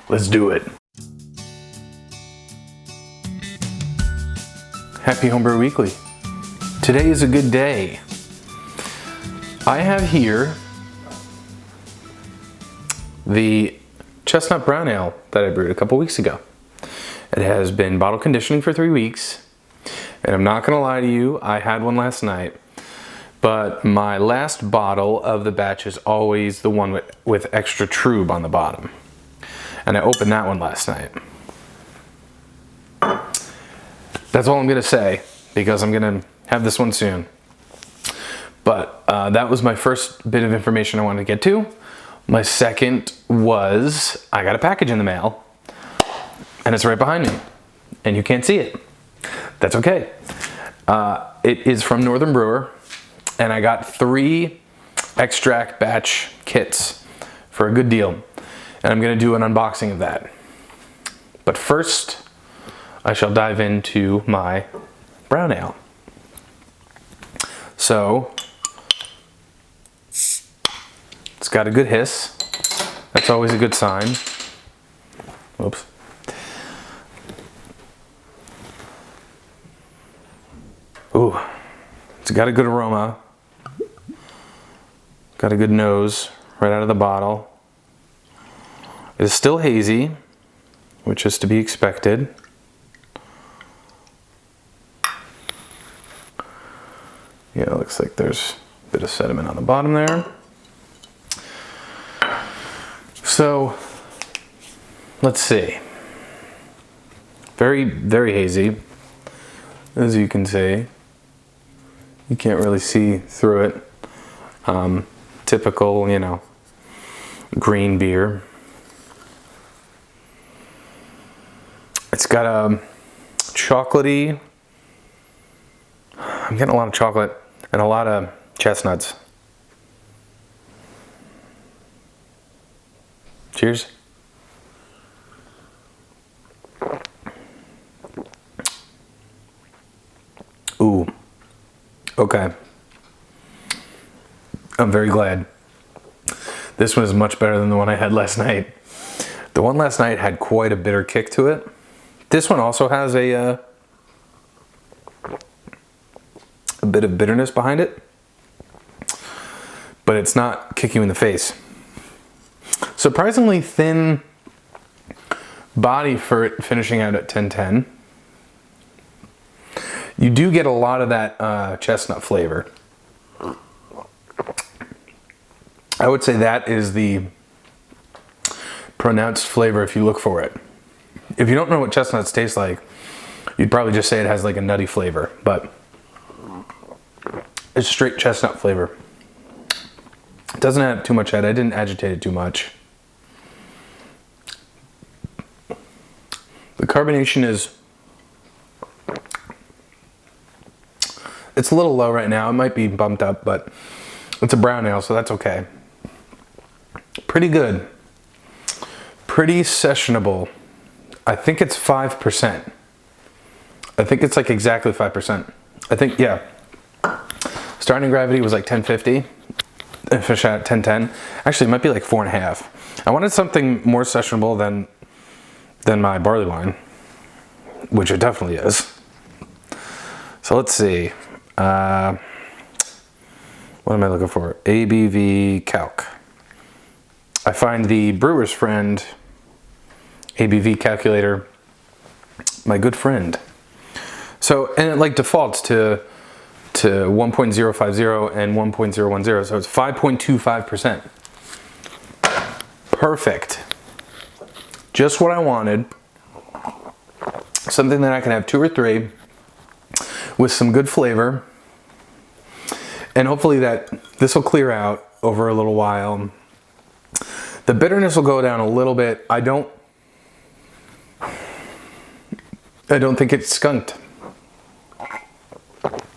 Let's do it. Happy Homebrew Weekly. Today is a good day. I have here the Chestnut Brown Ale that I brewed a couple weeks ago. It has been bottle conditioning for 3 weeks, and I'm not gonna lie to you, I had one last night, but my last bottle of the batch is always the one with extra trub on the bottom. And I opened that one last night. That's all I'm gonna say, because I'm gonna have this one soon. But that was my first bit of information I wanted to get to. My second was, I got a package in the mail, and it's right behind me, and you can't see it. That's okay. It is from Northern Brewer, and I got 3 extract batch kits for a good deal, and I'm gonna do an unboxing of that. But first, I shall dive into my brown ale. So, it's got a good hiss. That's always a good sign. Oops. Ooh, it's got a good aroma. Got a good nose right out of the bottle. It is still hazy, which is to be expected. Yeah, it looks like there's a bit of sediment on the bottom there. So, let's see. Very, very hazy, as you can see. You can't really see through it. Typical, you know, green beer. It's got a chocolatey, I'm getting a lot of chocolate and a lot of chestnuts. Cheers. Ooh, okay. I'm very glad. This one is much better than the one I had last night. The one last night had quite a bitter kick to it. This one also has a bit of bitterness behind it, but it's not kick you in the face. Surprisingly thin body for it finishing out at 1010. You do get a lot of that chestnut flavor. I would say that is the pronounced flavor if you look for it. If you don't know what chestnuts taste like, you'd probably just say it has like a nutty flavor, but it's straight chestnut flavor. It doesn't have too much head. I didn't agitate it too much. The carbonation is, it's a little low right now. It might be bumped up, but it's a brown ale, so that's okay. Pretty good. Pretty sessionable. I think it's 5%. I think it's like exactly 5%. I think, yeah. Starting gravity was like 1050. And finished out at 1010. Actually, it might be like 4.5. I wanted something more sessionable than my barley wine, which it definitely is. So let's see. What am I looking for? ABV calc. I find the brewer's friend ABV calculator my good friend. So, and it like defaults to 1.050 and 1.010, so it's 5.25%. Perfect. Just what I wanted. Something that I can have 2 or 3 with some good flavor. And hopefully that this will clear out over a little while. The bitterness will go down a little bit. I don't think it's skunked,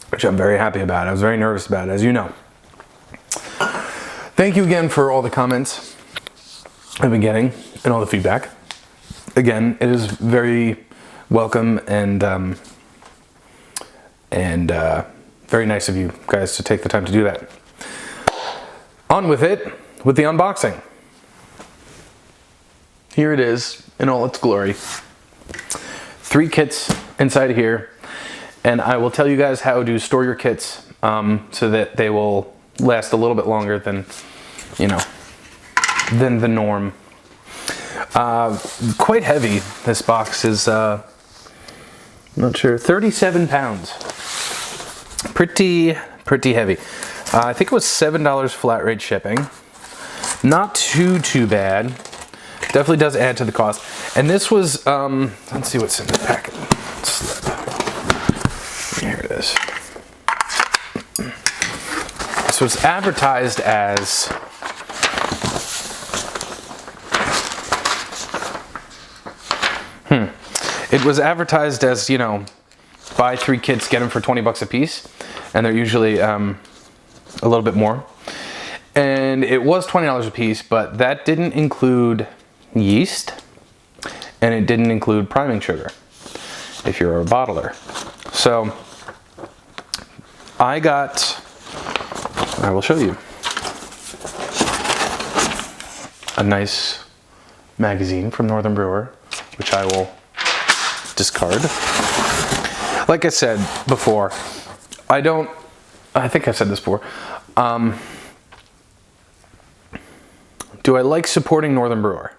which I'm very happy about. I was very nervous about it, as you know. Thank you again for all the comments I've been getting and all the feedback. Again, it is very welcome and very nice of you guys to take the time to do that. On with it, with the unboxing. here it is in all its glory. 3 kits inside of here, and I will tell you guys how to store your kits so that they will last a little bit longer than, you know, than the norm. Quite heavy. This box is, I'm not sure, 37 pounds. Pretty heavy. I think it was $7 flat rate shipping. Not too bad. Definitely does add to the cost. And this was, let's see what's in the packet slip. Here it is. This was advertised as it was advertised as, you know, buy 3 kits, get them for 20 bucks a piece, and they're usually a little bit more. And it was $20 a piece, but that didn't include yeast, and it didn't include priming sugar if you're a bottler. So I will show you a nice magazine from Northern Brewer, which I will discard. Like I said before, I think I've said this before, do I like supporting Northern Brewer?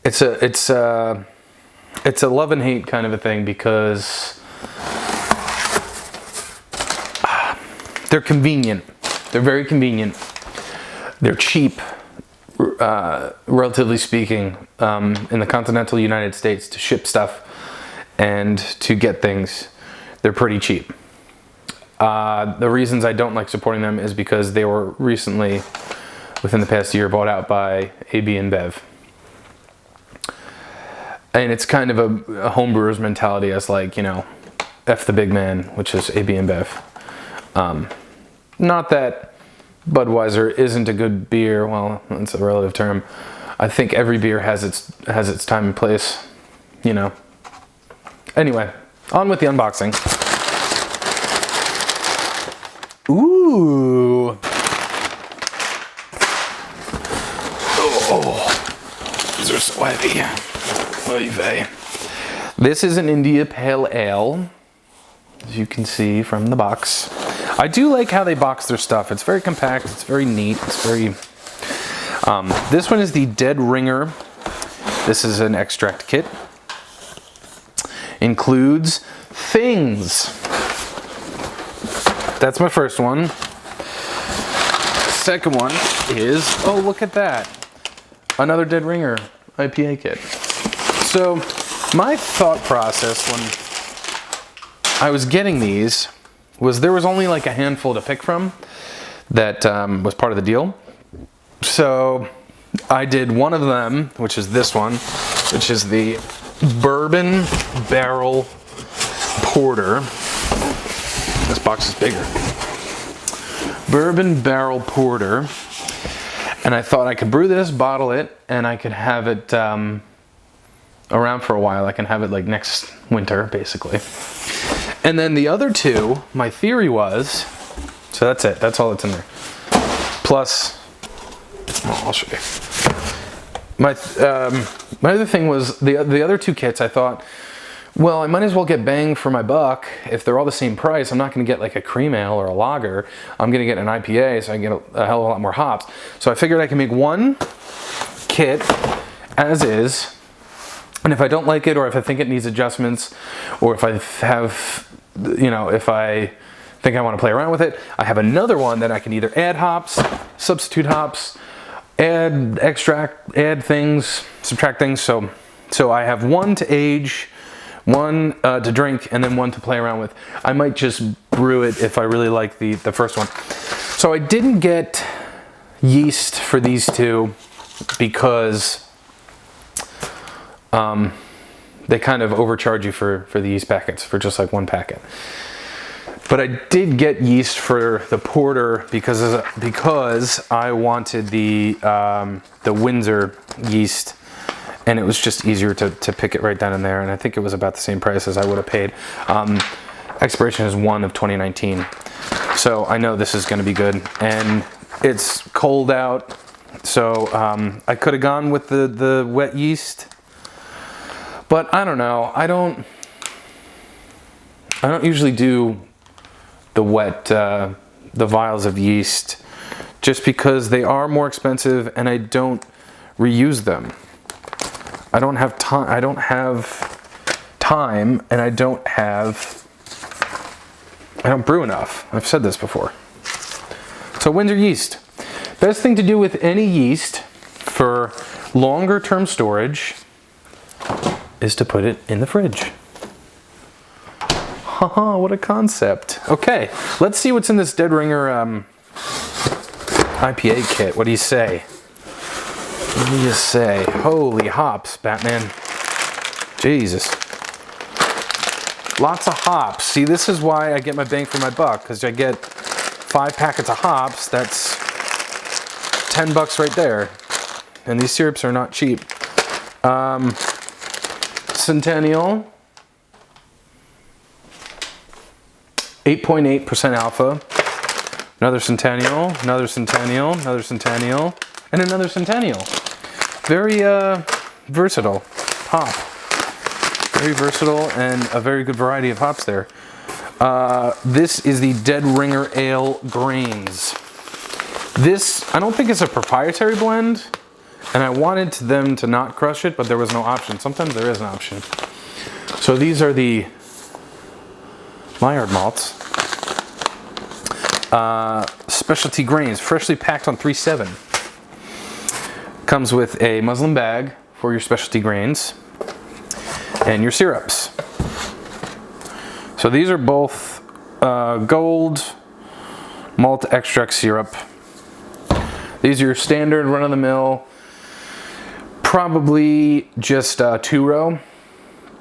It's a love and hate kind of a thing, because they're convenient. They're very convenient. They're cheap, relatively speaking, in the continental United States to ship stuff and to get things. They're pretty cheap. The reasons I don't like supporting them is because they were recently, within the past year, bought out by AB InBev. And it's kind of a homebrewer's mentality, as like, you know, F the big man, which is AB InBev. Not that Budweiser isn't a good beer. Well, that's a relative term. I think every beer has its time and place, you know. Anyway, on with the unboxing. Ooh. Oh, these are so heavy. Oy vey. This is an India Pale Ale, as you can see from the box. I do like how they box their stuff. It's very compact, it's very neat, it's very... this one is the Dead Ringer. This is an extract kit. Includes things. That's my first one. Second one is, oh, look at that. Another Dead Ringer IPA kit. So my thought process when I was getting these was there was only like a handful to pick from that was part of the deal. So I did one of them, which is this one, which is the Bourbon Barrel Porter. This box is bigger. Bourbon Barrel Porter. And I thought I could brew this, bottle it, and I could have it around for a while. I can have it like next winter, basically. And then the other two, my theory was, so that's it. That's all that's in there. Plus, well, I'll show you. My other thing was the other 2 kits. I thought, well, I might as well get bang for my buck. If they're all the same price, I'm not going to get like a cream ale or a lager. I'm going to get an IPA, so I can get a hell of a lot more hops. So I figured I can make one kit as is. And if I don't like it, or if I think it needs adjustments, or if I have, you know, if I think I want to play around with it, I have another one that I can either add hops, substitute hops, add extract, add things, subtract things. So I have one to age, one to drink, and then one to play around with. I might just brew it if I really like the first one. So I didn't get yeast for these 2 because they kind of overcharge you for the yeast packets, for just like 1 packet. But I did get yeast for the porter because I wanted the Windsor yeast, and it was just easier to pick it right down in there. And I think it was about the same price as I would have paid. Expiration is 1 of 2019, so I know this is going to be good. And it's cold out. So I could have gone with the wet yeast, but I don't know. I don't usually do the wet, the vials of yeast, just because they are more expensive and I don't reuse them. I don't have time. I don't have time, and I don't brew enough. I've said this before. So Windsor yeast. Best thing to do with any yeast for longer term storage is to put it in the fridge. Haha, what a concept. Okay, let's see what's in this Dead Ringer IPA kit. What do you say? What do you say? Holy hops, Batman. Jesus. Lots of hops. See, this is why I get my bang for my buck, because I get 5 packets of hops. That's $10 right there. And these syrups are not cheap. Centennial. 8.8% alpha. Another Centennial, another Centennial, another Centennial, and another Centennial. Very versatile hop. Very versatile and a very good variety of hops there. This is the Dead Ringer Ale Grains. This, I don't think it's a proprietary blend, and I wanted them to not crush it, but there was no option. Sometimes there is an option. So these are the Maillard malts. Specialty grains, freshly packed on 3/7. Comes with a muslin bag for your specialty grains and your syrups. So these are both gold malt extract syrup. These are your standard run-of-the-mill, probably just 2-row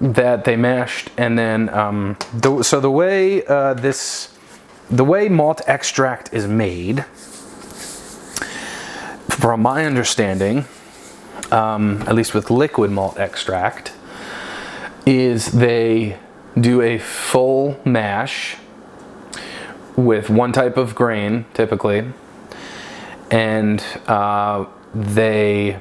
that they mashed, and then the way malt extract is made, from my understanding, at least with liquid malt extract, is they do a full mash with one type of grain, typically, and they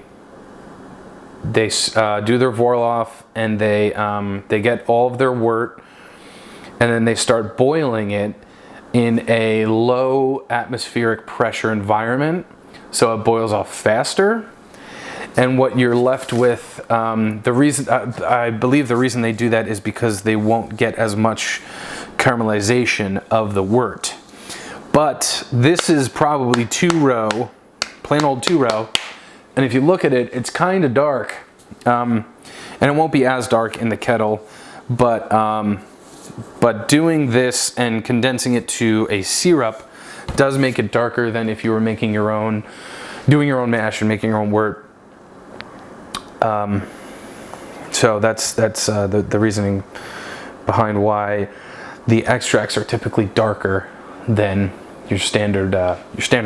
do their Vorloff, and they get all of their wort, and then they start boiling it in a low atmospheric pressure environment, so it boils off faster. And what you're left with, I believe the reason they do that is because they won't get as much caramelization of the wort. But this is probably 2-row, plain old 2-row, and if you look at it, it's kind of dark, and it won't be as dark in the kettle, but doing this and condensing it to a syrup does make it darker than if you were making your own, doing your own mash and making your own wort. So that's the reasoning behind why the extracts are typically darker than your standard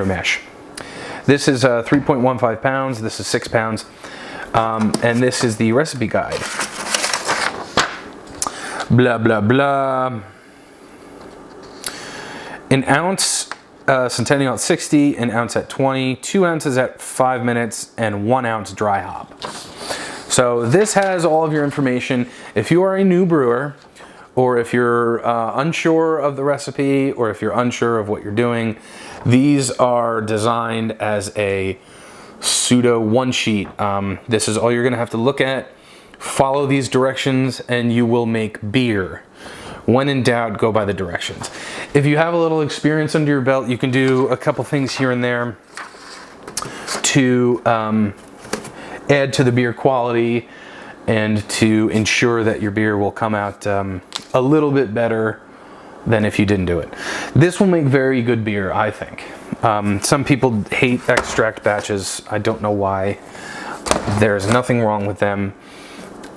mash. This is 3.15 pounds. This is 6 pounds, and this is the recipe guide. Blah blah blah. An ounce Centennial at 60, an ounce at 20, 2 ounces at 5 minutes, and 1 ounce dry hop. So this has all of your information. If you are a new brewer, or if you're unsure of the recipe, or if you're unsure of what you're doing, these are designed as a pseudo one sheet. This is all you're gonna have to look at. Follow these directions and you will make beer. When in doubt, go by the directions. If you have a little experience under your belt, you can do a couple things here and there to add to the beer quality and to ensure that your beer will come out a little bit better than if you didn't do it. This will make very good beer, I think. Some people hate extract batches. I don't know why. There's nothing wrong with them.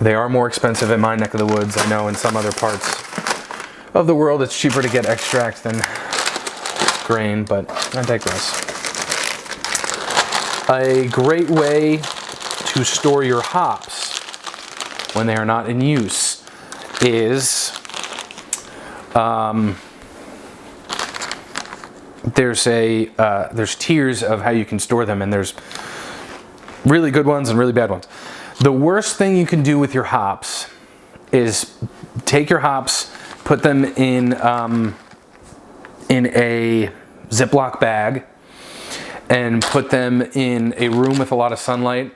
They are more expensive in my neck of the woods. I know in some other parts of the world it's cheaper to get extract than grain, but I digress. A great way to store your hops when they are not in use is there's tiers of how you can store them, and there's Really good ones and really bad ones. The worst thing you can do with your hops is take your hops, put them in a Ziploc bag, and put them in a room with a lot of sunlight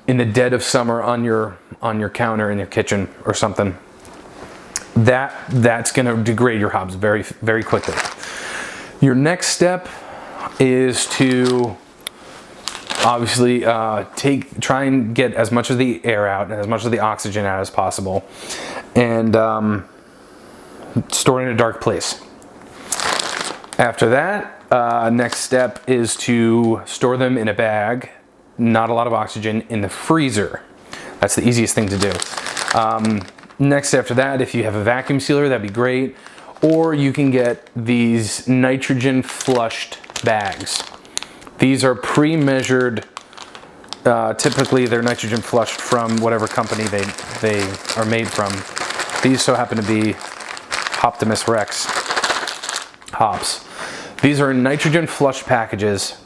in the dead of summer on your counter in your kitchen or something. That's going to degrade your hops very, very quickly. Your next step is to obviously try and get as much of the air out and as much of the oxygen out as possible, and store it in a dark place. After that, next step is to store them in a bag, not a lot of oxygen, in the freezer. That's the easiest thing to do. Next after that, if you have a vacuum sealer, that'd be great. Or you can get these nitrogen flushed bags. These are pre-measured. Typically they're nitrogen flushed from whatever company they are made from. These so happen to be Optimus Rex hops. These are nitrogen flushed packages.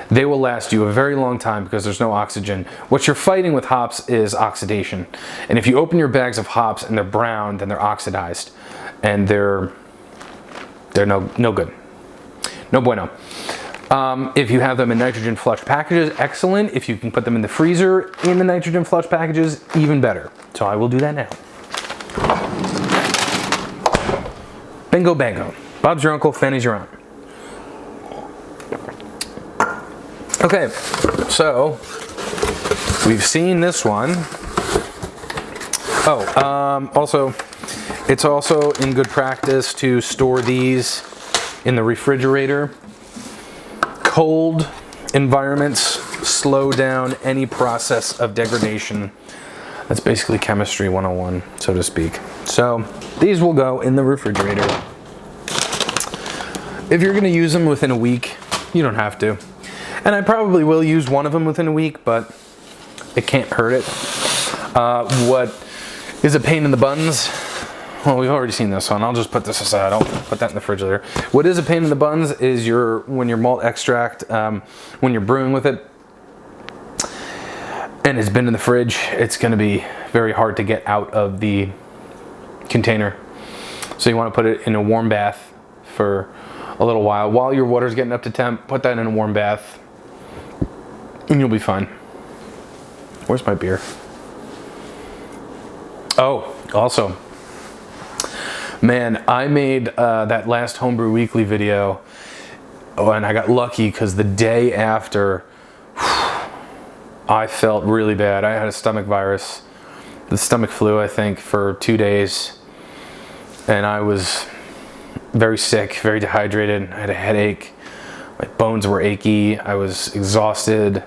They will last you a very long time because there's no oxygen. What you're fighting with hops is oxidation. And if you open your bags of hops and they're brown, then they're oxidized. And they're no good. No bueno. If you have them in nitrogen flushed packages, excellent. If you can put them in the freezer in the nitrogen flushed packages, even better. So I will do that now. Bingo bango. Bob's your uncle, Fanny's your aunt. Okay, so we've seen this one. Also, it's also in good practice to store these in the refrigerator. Cold environments slow down any process of degradation. That's basically chemistry 101, so to speak. So these will go in the refrigerator. If you're going to use them within a week, you don't have to. And I probably will use one of them within a week, but it can't hurt it. What is a pain in the buns? Well, we've already seen this one. I'll just put this aside. I'll put that in the refrigerator. What is a pain in the buns is when your malt extract, when you're brewing with it, and it's been in the fridge, it's going to be very hard to get out of the container. So you want to put it in a warm bath for a little while your water's getting up to temp. Put that in a warm bath and you'll be fine. Where's my beer? Oh, also, man, I made that last Homebrew Weekly video, and I got lucky because the day after, I felt really bad. I had a stomach virus, the stomach flu, I think, for 2 days, and I was very sick, very dehydrated. I had a headache. My bones were achy. I was exhausted.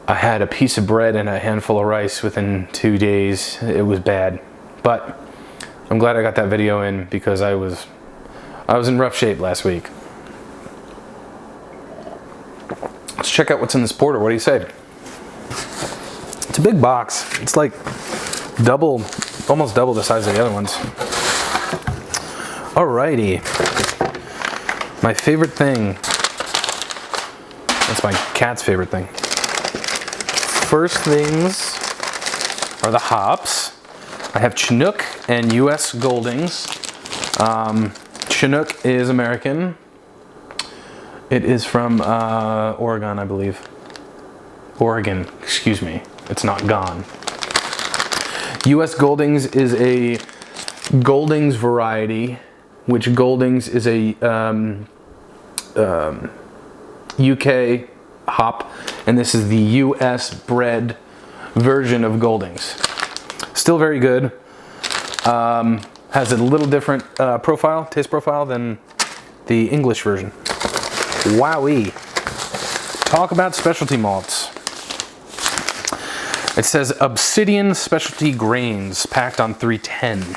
I had a piece of bread and a handful of rice within 2 days. It was bad, but I'm glad I got that video in because I was in rough shape last week. Let's check out what's in this porter. What do you say? It's a big box. It's like almost double the size of the other ones. Alrighty. My favorite thing. That's my cat's favorite thing. First things are the hops. I have Chinook and US Goldings. Chinook is American. It is from Oregon, I believe. Oregon, excuse me. It's not gone. US Goldings is a Goldings variety, which Goldings is a UK hop, and this is the US bred version of Goldings. Still very good. Has a little different taste profile than the English version. Wowee. Talk about specialty malts. It says Obsidian Specialty Grains, packed on 310.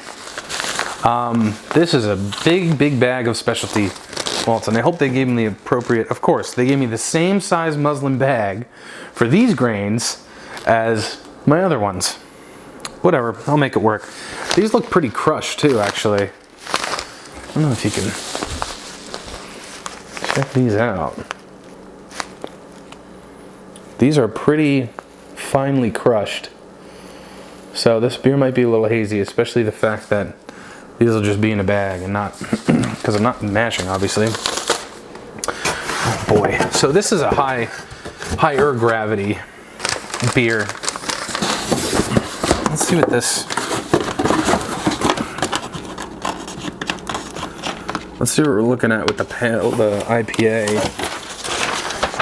This is a big bag of specialty malts, and I hope they gave me the appropriate, of course, they gave me the same size muslin bag for these grains as my other ones. Whatever, I'll make it work. These look pretty crushed too, actually. I don't know if you can check these out. These are pretty finely crushed. So this beer might be a little hazy, especially the fact that these will just be in a bag and not, because I'm not mashing, obviously. Oh boy. So this is a higher gravity beer. Let's see what this, let's see what we're looking at with the IPA.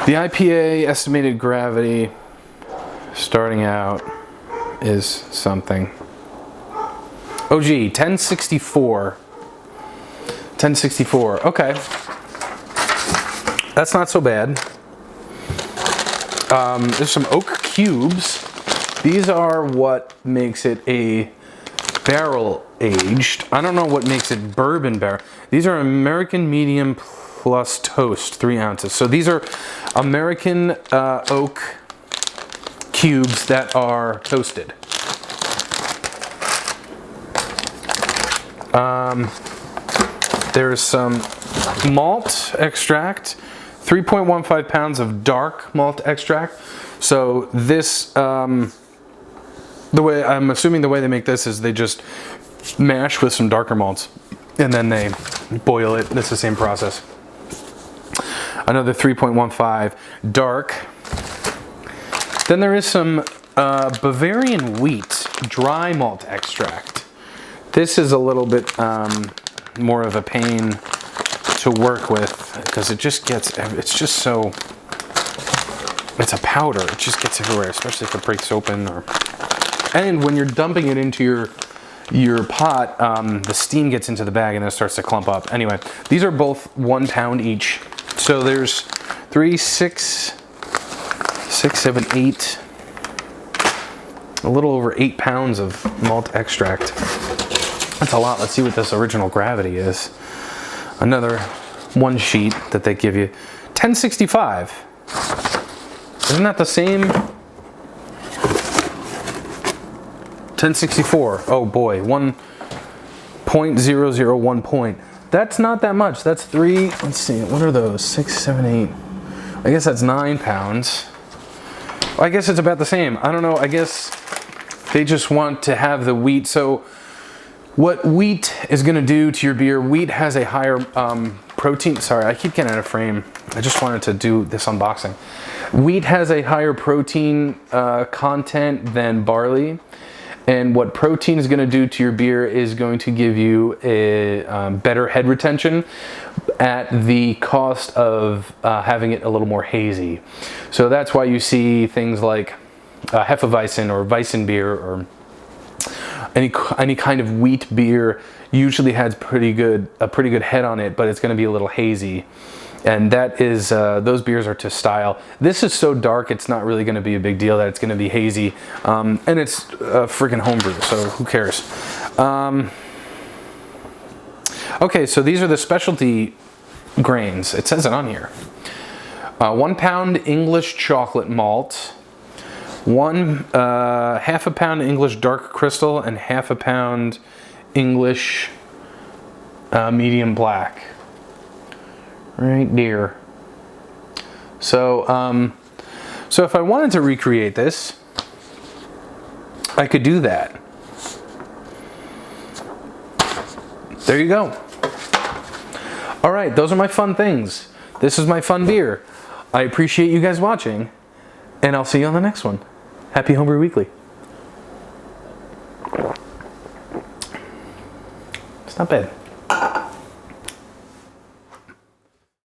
The IPA estimated gravity starting out is something. Oh gee, 1064. 1064, okay. That's not so bad. There's some oak cubes. These are what makes it a barrel aged. I don't know what makes it bourbon barrel. These are American medium plus toast, 3 ounces. So these are American oak cubes that are toasted. There's some malt extract, 3.15 pounds of dark malt extract. So this, the way, I'm assuming the way they make this is they just mash with some darker malts and then they boil it. It's the same process. Another 3.15 dark. Then there is some Bavarian wheat dry malt extract. This is a little bit more of a pain to work with because it just gets, it's just so, it's a powder. It just gets everywhere, especially if it breaks open. And when you're dumping it into your pot, the steam gets into the bag and then it starts to clump up. Anyway, these are both 1 pound each. So there's 3, 6, 7, 8, a little over 8 pounds of malt extract. That's a lot. Let's see what this original gravity is. Another one sheet that they give you. 1065. Isn't that the same? 1064. Oh boy, 1.001 point. That's not that much. That's 3, let's see, what are those? 6, 7, 8. I guess that's 9 pounds. I guess it's about the same. I don't know, I guess they just want to have the wheat. So what wheat is gonna do to your beer, wheat has a higher protein, sorry, I keep getting out of frame. I just wanted to do this unboxing. Wheat has a higher protein content than barley. And what protein is going to do to your beer is going to give you a better head retention at the cost of having it a little more hazy. So that's why you see things like Hefeweizen or Weizen beer or any kind of wheat beer usually has a pretty good head on it, but it's going to be a little hazy. And that is, those beers are to style. This is so dark, it's not really gonna be a big deal that it's gonna be hazy. And it's freaking homebrew, so who cares? Okay, so these are the specialty grains. It says it on here. 1 pound English chocolate malt, half a pound English dark crystal, and half a pound English medium black. Right there. So, so if I wanted to recreate this, I could do that. There you go. All right, those are my fun things. This is my fun beer. I appreciate you guys watching, and I'll see you on the next one. Happy Homebrew Weekly. It's not bad.